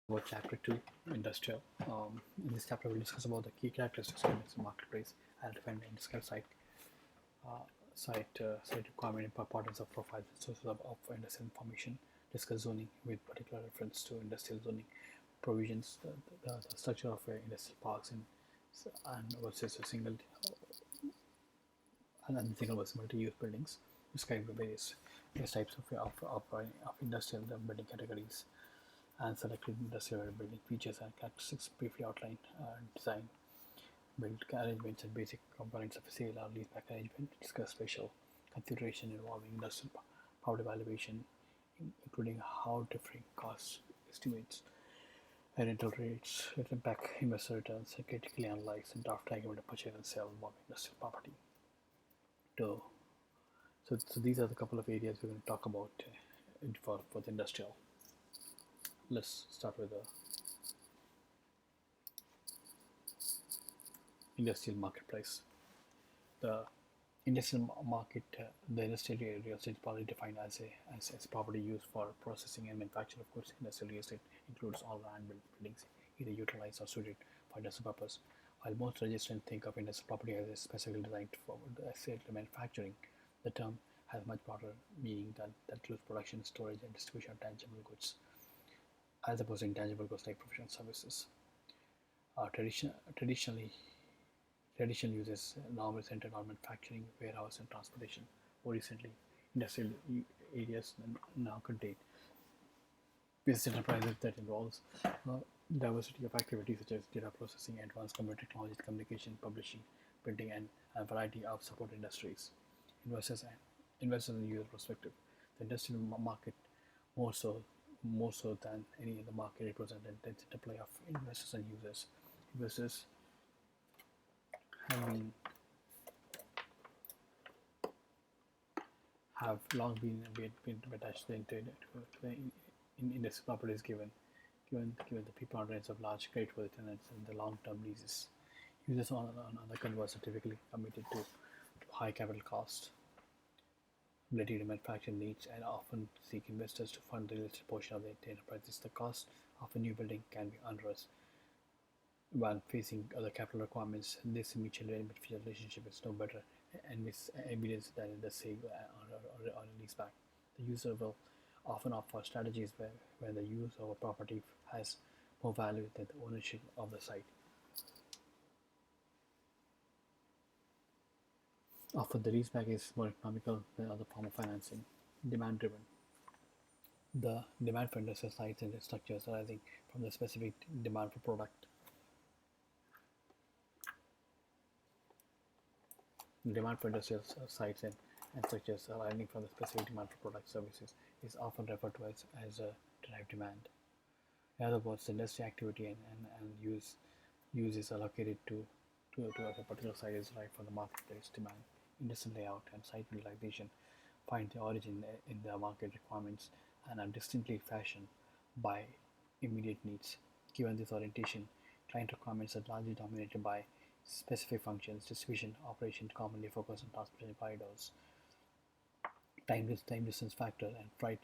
About Chapter 2, Industrial. In this chapter, we'll discuss about the key characteristics of the marketplace. I'll define and describe site requirement, importance of profiles, and sources of industrial information. Discuss zoning with particular reference to industrial zoning provisions, the structure of industrial parks, and versus a single versus multi-use buildings. Describe the various types of industrial building categories and selected industrial building features and characteristics. Briefly outline design, build arrangements and basic components of a sale or leaseback arrangement. Discuss special consideration involving industrial property valuation, including how differing cost estimates and rental rates will impact investor returns, and critically analyze and draft agreement of purchase and sale involving industrial property. So, so these are the couple of areas we're going to talk about for the industrial. Let's start with the industrial marketplace. The industrial market, the industrial area is probably defined as property used for processing and manufacture. Of course, industrial real estate includes all land buildings either utilized or suited for industrial purpose. While most registrants think of industrial property as specifically designed for manufacturing, the term has much broader meaning that includes production, storage, and distribution of tangible goods, as opposed to intangible goods like professional services. Traditionally, traditional uses now centered on manufacturing, warehouse, and transportation. More recently, industrial areas now contain business enterprises that involves diversity of activities such as data processing, advanced computer technologies, communication, publishing, printing, and a variety of support industries. Investors and investors and user perspective, the industrial market more so more so than any other market represents an intense interplay of investors and users. Investors have been have long been attached into industrial properties given the preponderance of large creditworthy tenants and the long-term leases. Users on other converse are typically committed to high capital cost, ability to manufacture needs, and often seek investors to fund the listed portion of the enterprises. The cost of a new building can be onerous when facing other capital requirements. This mutual beneficial relationship is no better and is evidence than in the sale or leaseback. The user will often opt for strategies where the use of a property has more value than the ownership of the site. Often the leaseback is more economical than other form of financing. Demand driven. The demand for industrial sites and structures arising from the specific demand for product. Demand for industrial sites and structures arising from the specific demand for product services is often referred to as a derived demand. In other words, industry activity and use is allocated to a particular site is right from the marketplace demand. Industrial layout and site utilization find their origin in the market requirements and are distinctly fashioned by immediate needs. Given this orientation, client requirements are largely dominated by specific functions. Distribution operation commonly focus on transportation corridors, time distance factor, and freight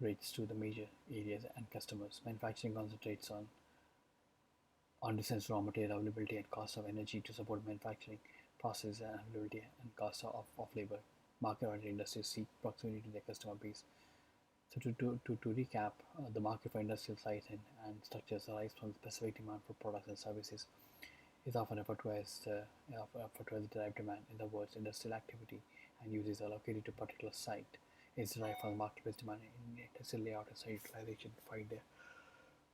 rates to the major areas and customers. Manufacturing concentrates on distance, raw material availability, and cost of energy to support manufacturing process and availability and cost of labor. Market-oriented industries seek proximity to their customer base. So to recap, the market for industrial sites and structures arise from specific demand for products and services is often referred to as derived demand. In other words, industrial activity and use is allocated to a particular site is derived from the marketplace demand. In industrial layout and site utilization find their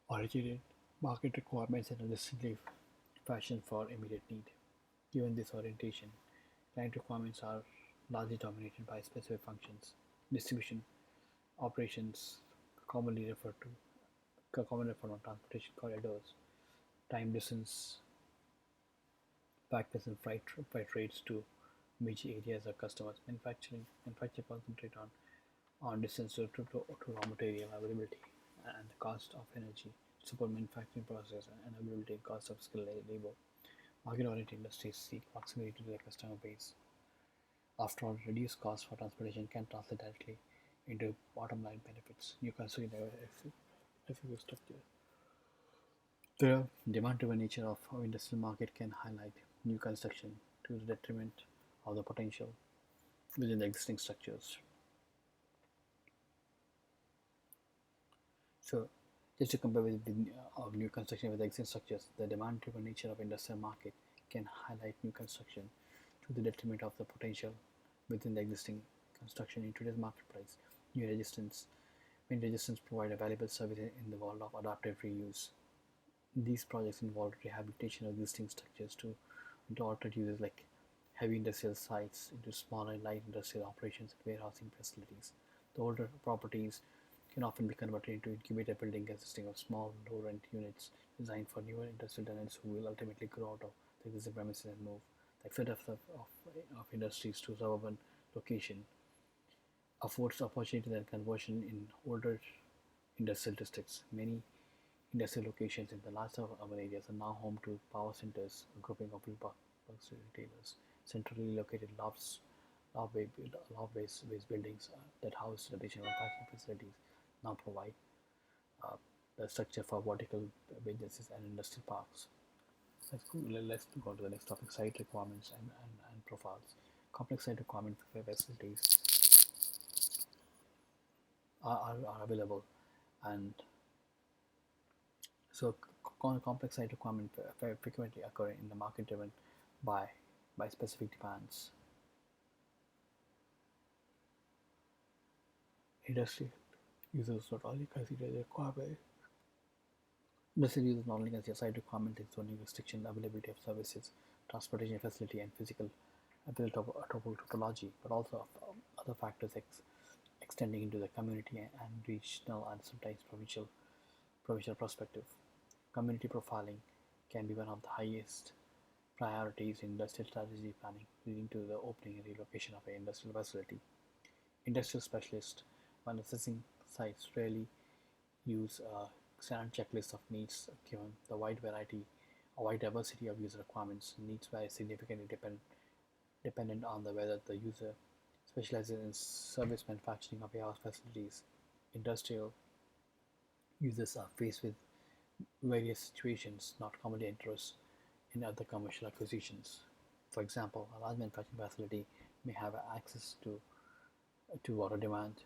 origin in market requirements and are distinctly fashioned for immediate need. Given this orientation, client requirements are largely dominated by specific functions. Distribution operations commonly referred on transportation corridors, time distance factors and freight rates to major areas or customers. Manufacture concentrate on distance to raw material availability and the cost of energy to support manufacturing process and availability and cost of skilled labor. Market-oriented industries seek proximity to their customer base. After all, reduced costs for transportation can translate directly into bottom line benefits. You can see the structure. The demand-driven nature of our industrial market can highlight new construction to the detriment of the potential within the existing structures. So, just to compare with the of new construction with existing structures, the demand-driven nature of industrial market can highlight new construction to the detriment of the potential within the existing construction in today's marketplace. New resistance, wind resistance provide a valuable service in the world of adaptive reuse. These projects involve rehabilitation of existing structures into alternate uses like heavy industrial sites into smaller light industrial operations and warehousing facilities. The older properties can often be converted into incubator building consisting of small low-rent units designed for newer industrial tenants who will ultimately grow out of the existing premises and move the exit of industries to suburban location affords opportunity and conversion in older industrial districts. Many industrial locations in the larger urban areas are now home to power centers, a grouping of big box retailers, centrally located loft-based buildings that house traditional manufacturing facilities now provide uh, the structure for vertical businesses and industrial parks. Let's go on to the next topic: site requirements and profiles. Complex site requirement for facilities are available, and so complex site requirements frequently occur in the market driven by by specific demands. Industry users not only consider the requirement. Industry users not only consider site requirement in zoning restriction, availability of services, transportation facility, and physical topology, but also of other factors extending into the community and regional and sometimes provincial perspective. Community profiling can be one of the highest priorities in industrial strategy planning, leading to the opening and relocation of an industrial facility. Industrial specialists, when assessing sites, rarely use a standard checklist of needs given the wide diversity of user requirements. Needs vary significantly dependent on whether the user specializes in service manufacturing or warehouse facilities. Industrial users are faced with various situations not commonly addressed in other commercial acquisitions. For example, a large manufacturing facility may have access to water demand,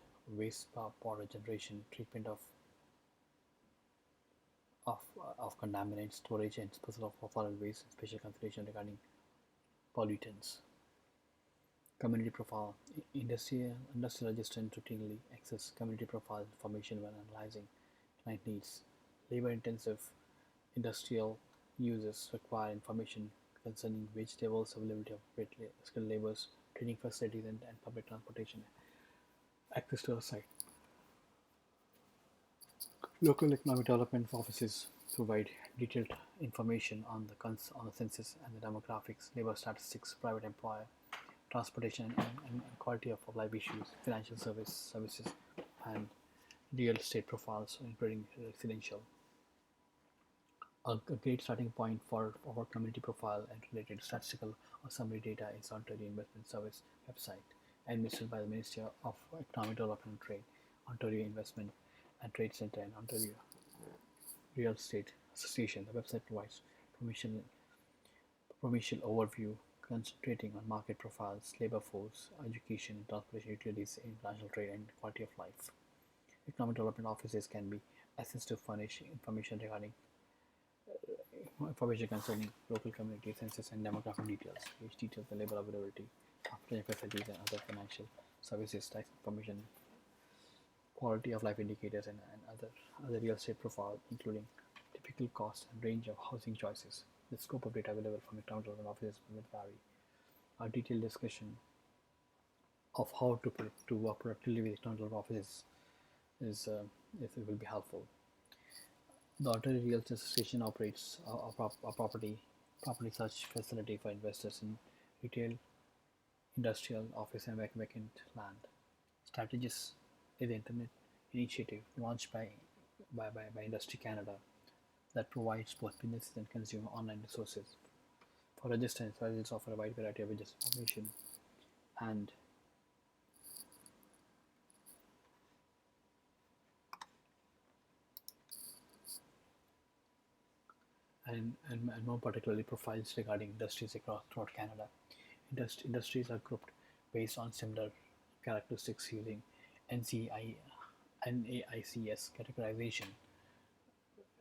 water generation, treatment of contaminants, storage and disposal of solid waste, and special consideration regarding pollutants. Community profile. Industrial registrants routinely access community profile information when analyzing client needs. Labor-intensive industrial users require information concerning wage tables, availability of skilled laborers, training facilities, and public transportation access to the site. Local economic development offices provide detailed information on the census and the demographics, labor statistics, private employer, transportation, and quality of life issues, financial services, and real estate profiles, including residential. A great starting point for community profile and related statistical or summary data is Ontario Investment Service website, administered by the Ministry of Economic Development and Trade, Ontario Investment and Trade Centre, and Ontario Real Estate Association. The website provides provincial overview concentrating on market profiles, labor force, education, transportation, utilities, international trade, and quality of life. Economic development offices can be assessed to furnish information concerning local community census and demographic details, which details the labor availability, transportation facilities, and other financial services, tax information, quality of life indicators, and other real estate profile, including typical cost and range of housing choices. The scope of data available from economic development offices will vary. A detailed discussion of how to work productively with economic development offices it will be helpful. The Ontario Real Estate Association operates a property search facility for investors in retail, industrial, office, and vacant land. Strategis is an internet initiative launched by Industry Canada that provides both businesses and consumer online resources. For registrants, residents offer a wide variety of business information and and more particularly profiles regarding industries across throughout Canada. Industries are grouped based on similar characteristics using NCI, NAICS categorization.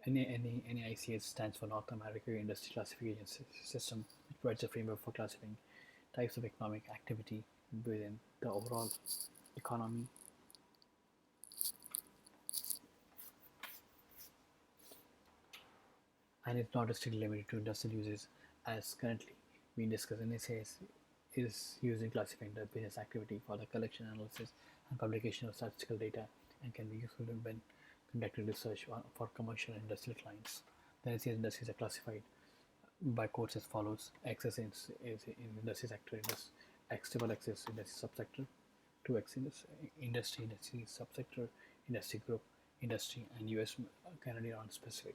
NAICS stands for North American Industry Classification System, which provides a framework for classifying types of economic activity within the overall economy, and it's not strictly limited to industrial uses as currently being discussed. NAICS is used in classifying the business activity for the collection, analysis, and publication of statistical data, and can be useful when conducting research for commercial and industrial clients. The NAICS industries are classified by codes as follows: X is in industry sector, X double X is industry subsector, 2X industry subsector, industry group, industry, and US Canadian on specific.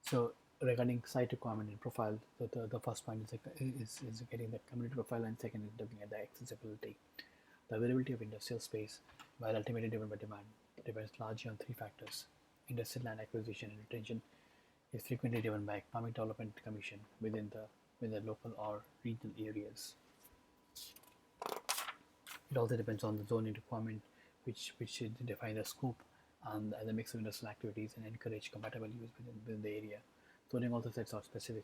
So regarding site requirement and profile, the first point is getting the community profile, and second is looking at the accessibility. The availability of industrial space, while ultimately driven by demand, depends largely on three factors. Industrial land acquisition and retention is frequently driven by economic development commission within the local or regional areas. It also depends on the zoning requirement, which should define the scope and the mix of industrial activities and encourage compatible use within the area. Zoning also sets out specific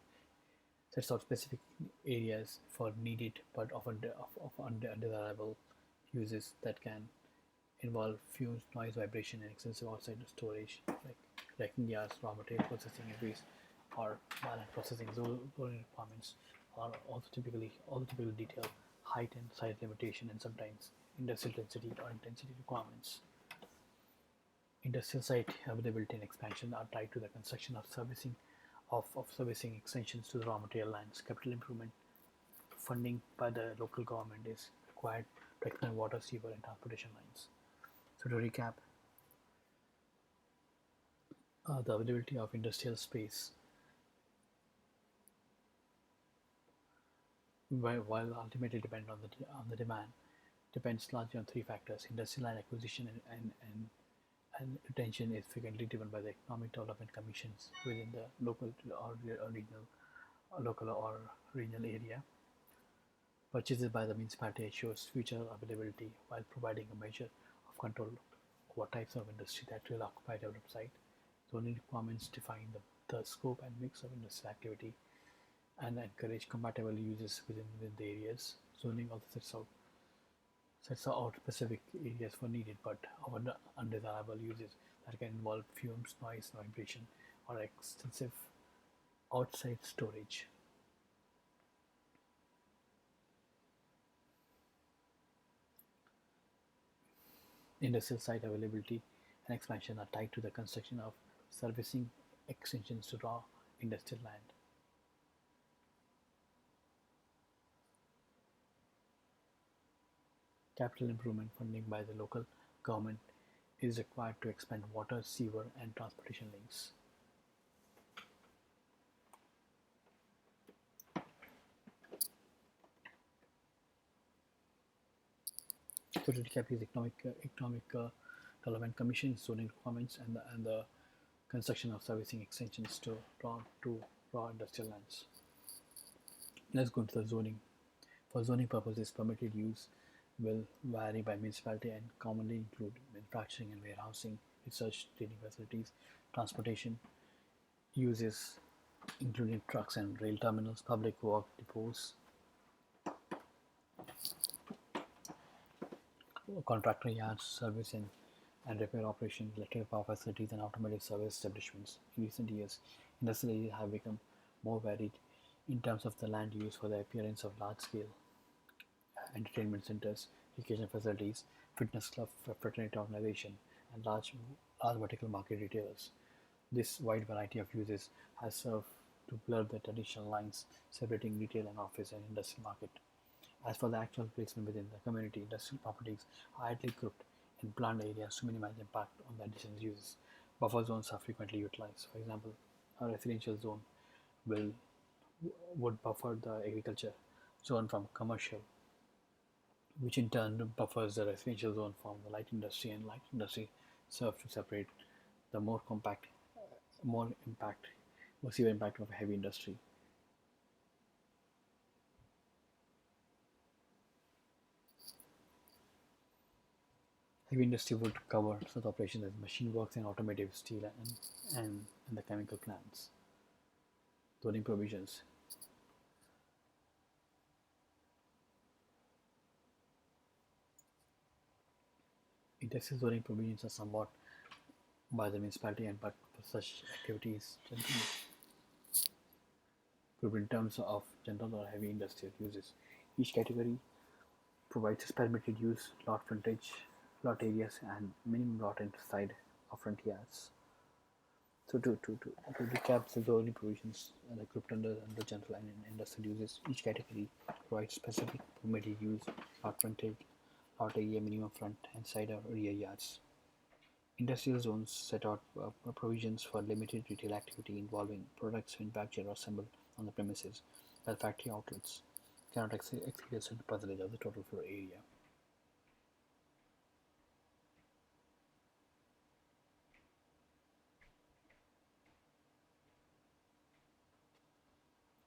areas for needed but often of undesirable uses that can involve fumes, noise, vibration, and extensive outside storage, like wrecking yards, raw material processing areas, or violent processing. Zoning requirements are also typically detail height and size limitation, and sometimes industrial density or intensity requirements. Industrial site availability and expansion are tied to the construction of servicing extensions to the raw material lines. Capital improvement funding by the local government is required to extend water, sewer, and transportation lines. So to recap, the availability of industrial space, while ultimately depend on the demand, depends largely on three factors. Industrial land acquisition and retention is frequently driven by the economic development commissions within the local or regional area. Purchases by the municipality ensures future availability while providing a measure of control over types of industry that will occupy developed site. Zoning requirements define the scope and mix of industrial activity and encourage compatible uses within the areas. Zoning also sets out specific areas for needed but undesirable uses that can involve fumes, noise, vibration, or extensive outside storage. Industrial site availability and expansion are tied to the construction of servicing extensions to raw industrial land. Capital improvement funding by the local government is required to expand water, sewer, and transportation links. So to recap, these economic development commissions, zoning requirements, and the construction of servicing extensions to raw industrial lands. Let's go into the zoning. For zoning purposes, permitted use will vary by municipality and commonly include manufacturing and warehousing, research, training facilities, transportation uses, including trucks and rail terminals, public work depots, contractor yards, service and repair operations, electric power facilities, and automotive service establishments. In recent years, industrial areas have become more varied in terms of the land use for the appearance of large-scale entertainment centers, education facilities, fitness club, fraternity organization, and large vertical market retailers. This wide variety of uses has served to blur the traditional lines separating retail and office and industrial market. As for the actual placement within the community, industrial properties are ideally grouped in planned areas to minimize impact on the adjacent uses. Buffer zones are frequently utilized. For example, a residential zone will would buffer the agriculture zone from commercial which in turn buffers the residential zone from the light industry, and light industry serves to separate the more impact, more severe impact of heavy industry. Heavy industry would cover such operations as machine works and automotive, steel, and the chemical plants. Zoning provisions. Industrial zoning provisions are somewhat by the municipality, and but for such activities generally could be in terms of general or heavy industrial uses. Each category provides permitted use, lot frontage, lot areas, and minimum lot inside of front yards. So to recap the zoning provisions grouped under the general and industrial uses, each category provides specific permitted use, lot frontage, lot area, minimum front and side or rear yards. Industrial zones set out provisions for limited retail activity involving products manufactured or assembled on the premises, while factory outlets cannot exceed a certain percentage of the total floor area.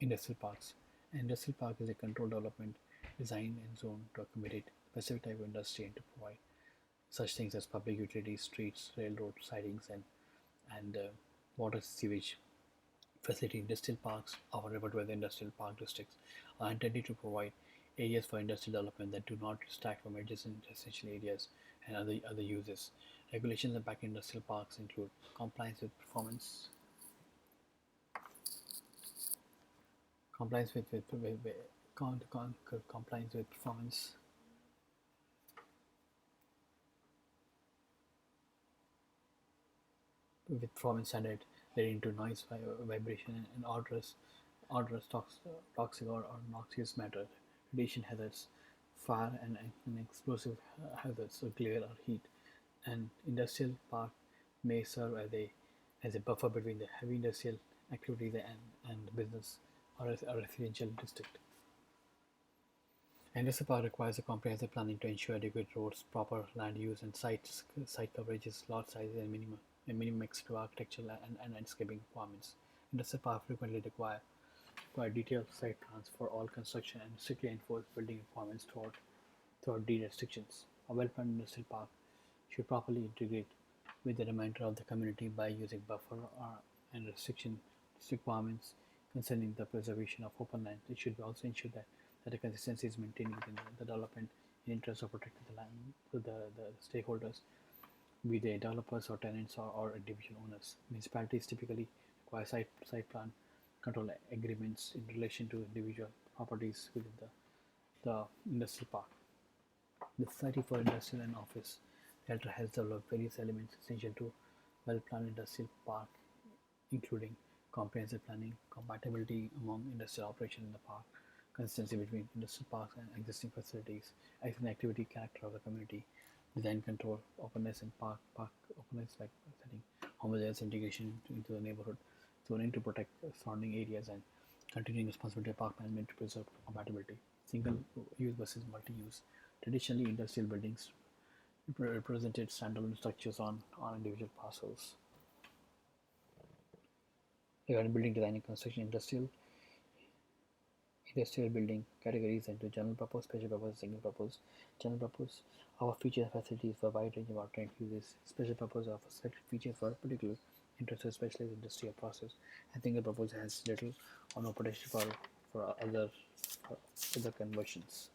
Industrial parks. An industrial park is a controlled development designed and zoned to accommodate specific type of industry and to provide such things as public utilities, streets, railroad sidings, and water sewage facility. Industrial parks, often referred to as industrial park districts, are intended to provide areas for industrial development that do not distract from adjacent residential areas and other uses. Regulations that back industrial parks include compliance with performance, compliance with compliance with performance standard leading to noise, vibration, and odorous toxic or noxious matter, radiation hazards, fire and explosive hazards, so glare or heat. An industrial park may serve as a buffer between the heavy industrial activities and business or a residential district. Industrial park requires a comprehensive planning to ensure adequate roads, proper land use, and site coverages, lot sizes, and minimum extra architectural and landscaping requirements. Industrial parks frequently require detailed site plans for all construction and strictly enforce building requirements throughout the restrictions. A well-planned industrial park should properly integrate with the remainder of the community by using buffer and restriction requirements concerning the preservation of open land. It should also ensure that a consistency is maintained within the development in interest of protecting the land to the stakeholders, be they developers or tenants or individual owners. Municipalities typically require site plan control agreements in relation to individual properties within the industrial park. The Society for Industrial and Office Delta has developed various elements essential to well-planned industrial park, including comprehensive planning, compatibility among industrial operations in the park, consistency between industrial parks and existing facilities, excellent activity character of the community, design control, openness and park openness like setting, homogeneous integration into the neighborhood, zoning to protect surrounding areas, and continuing responsibility of park management to preserve compatibility. Single use versus multi-use. Traditionally, industrial buildings represented standalone structures on individual parcels. Regarding building design and construction, industrial building categories into general purpose, special purpose, single purpose. General purpose offer features and facilities for a wide range of alternate uses. Special purpose offers selected features for a particular interest or specialized industry or process. And single purpose has little or no potential for other conversions.